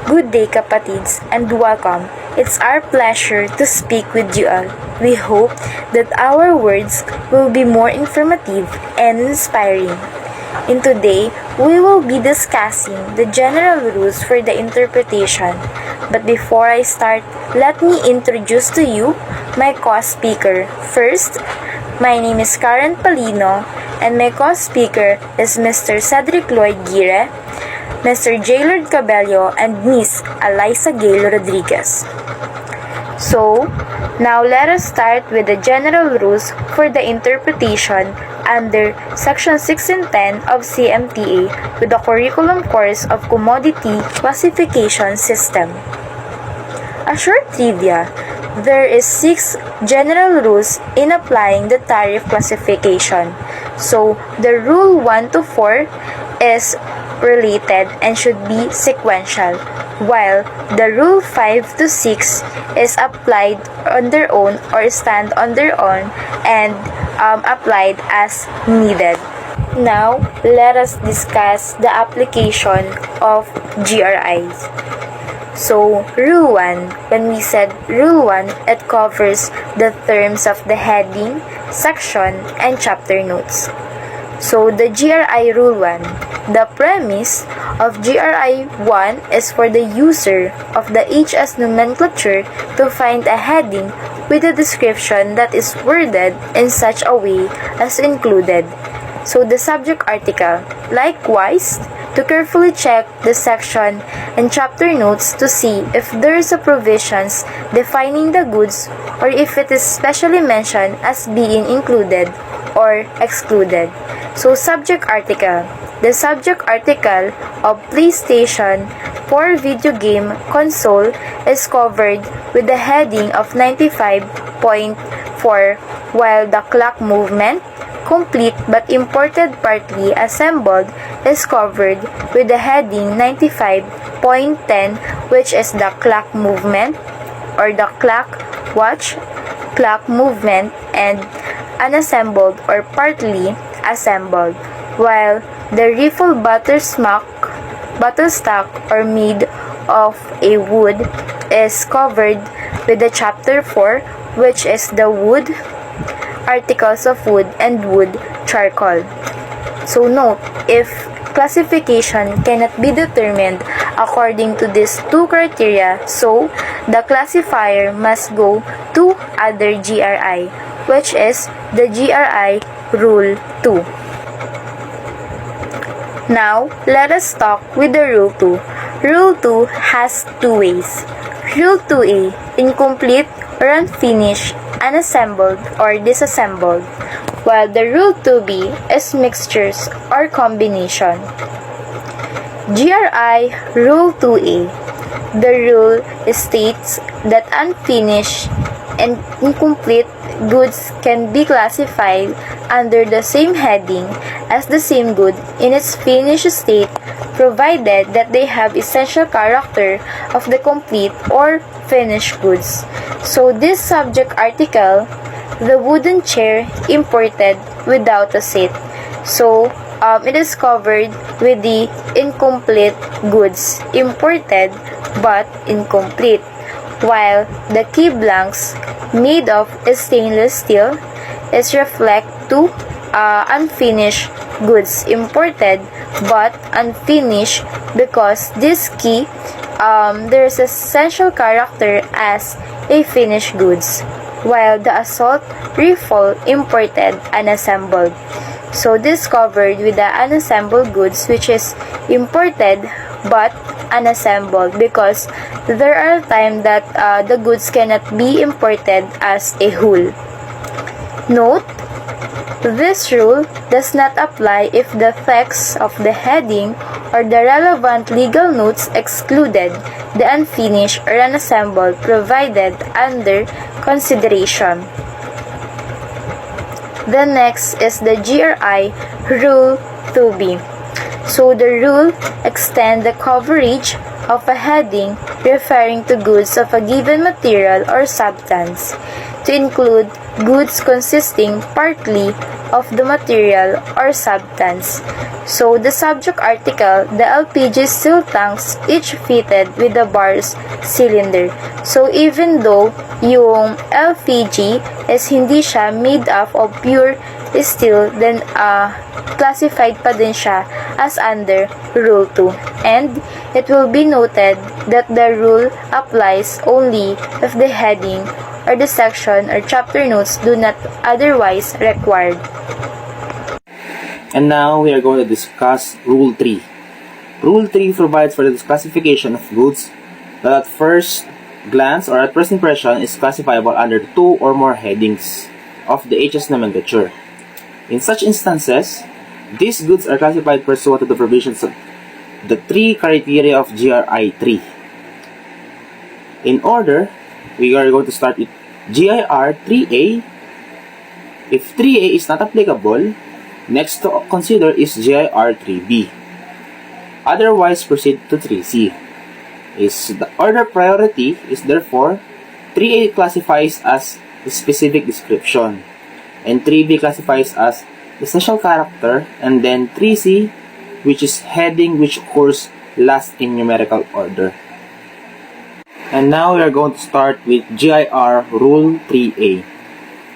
Good day, kapatids, and welcome. It's our pleasure to speak with you all. We hope that our words will be more informative and inspiring. In today, we will be discussing the general rules for the interpretation. But before I start, let me introduce to you my co-speaker. First, my name is Karen Palino, and my co-speaker is Mr. Cedric Lloyd Gire, Mr. Jaylord Cabello, and Miss Eliza Gail Rodriguez. So, now let us start with the general rules for the interpretation under Section 6 and 10 of CMTA with the curriculum course of Commodity Classification System. A short trivia: there is 6 general rules in applying the tariff classification. So, the rule 1 to 4 is related and should be sequential, while the rule 5 to 6 is applied on their own or stand on their own and applied as needed. Now, let us discuss the application of GRIs. So, Rule 1, when we said Rule 1, it covers the terms of the heading, section, and chapter notes. So, the GRI Rule 1. The premise of GRI 1 is for the user of the HS nomenclature to find a heading with a description that is worded in such a way as included. So, the subject article. Likewise, to carefully check the section and chapter notes to see if there is a provisions defining the goods or if it is specially mentioned as being included or excluded. So, subject article. The subject article of PlayStation 4 video game console is covered with the heading of 95.4, while the clock movement, complete but imported partly assembled, is covered with the heading 95.10, which is the clock movement or the clock watch, clock movement, and unassembled or partly assembled, while the rifle butterstock or made of a wood is covered with the chapter 4, which is the wood, articles of wood, and wood charcoal. So note, if classification cannot be determined according to these 2 criteria, so the classifier must go to other GRI, which is the GRI Rule 2. Now, let us talk with the Rule 2. Rule 2 has 2 ways. Rule 2A, incomplete or unfinished, unassembled or disassembled, while the Rule 2B is mixtures or combination. GRI Rule 2A. The rule states that unfinished and incomplete goods can be classified under the same heading as the same good in its finished state, provided that they have essential character of the complete or finished goods. So this subject article, the wooden chair imported without a seat. So it is covered with the incomplete goods, imported but incomplete, while the key blanks made of stainless steel is reflect to unfinished goods, imported but unfinished, because this key there is essential character as a finished goods, while the assault rifle imported unassembled. So this covered with the unassembled goods, which is imported but unassembled, because there are times that the goods cannot be imported as a whole. Note, this rule does not apply if the text of the heading or the relevant legal notes excluded the unfinished or unassembled provided under consideration. The next is the GRI Rule 2B. So the rule extends the coverage of a heading referring to goods of a given material or substance. to include goods consisting partly of the material or substance. So, the subject article, the LPG steel tanks, each fitted with a bars cylinder. So, even though yung LPG is hindi siya made up of pure steel, then classified pa din siya as under Rule 2. And it will be noted that the rule applies only if the heading or the section or chapter notes do not otherwise required. And now we are going to discuss Rule 3. Rule 3 provides for the classification of goods that at first glance or at first impression is classifiable under 2 or more headings of the HS nomenclature. In such instances, these goods are classified pursuant to the provisions of the 3 criteria of GRI 3. In order, we are going to start with GIR 3A. If 3A is not applicable, next to consider is GIR 3B. Otherwise, proceed to 3C. The order priority is therefore 3A classifies as the specific description, and 3B classifies as the essential character, and then 3C, which is heading which occurs last in numerical order. And now we are going to start with GIR Rule 3A.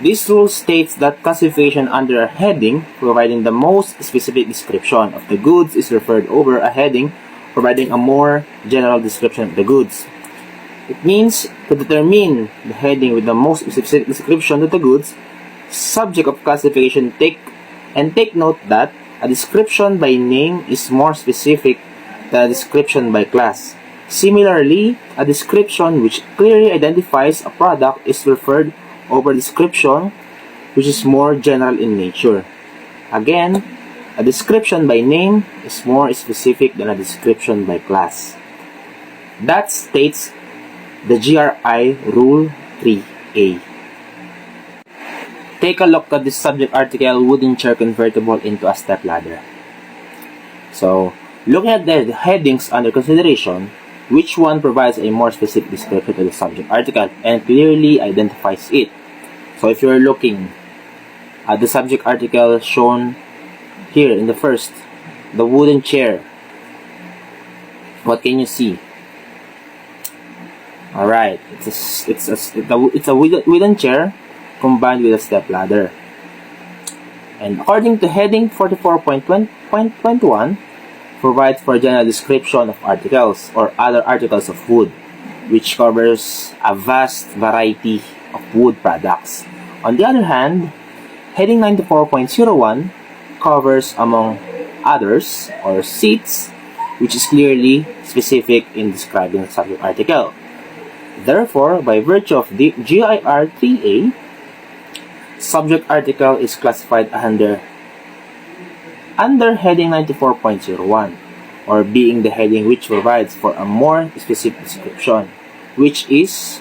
This rule states that classification under a heading providing the most specific description of the goods is referred over a heading providing a more general description of the goods. It means to determine the heading with the most specific description of the goods, subject of classification take note that a description by name is more specific than a description by class. Similarly, a description which clearly identifies a product is referred over description which is more general in nature. Again, a description by name is more specific than a description by class. That states the GRI Rule 3A. Take a look at this subject article, wooden chair convertible into a stepladder. So, looking at the headings under consideration, which one provides a more specific description to the subject article and clearly identifies it? So if you're looking at the subject article shown here in the first, the wooden chair, what can you see? Alright, it's a wooden chair combined with a stepladder. And according to heading 44.21, provides for a general description of articles or other articles of wood, which covers a vast variety of wood products. On the other hand, heading 94.01 covers, among others, or seats, which is clearly specific in describing the subject article. Therefore, by virtue of the GIR 3A, subject article is classified under heading 94.01, or being the heading which provides for a more specific description, which is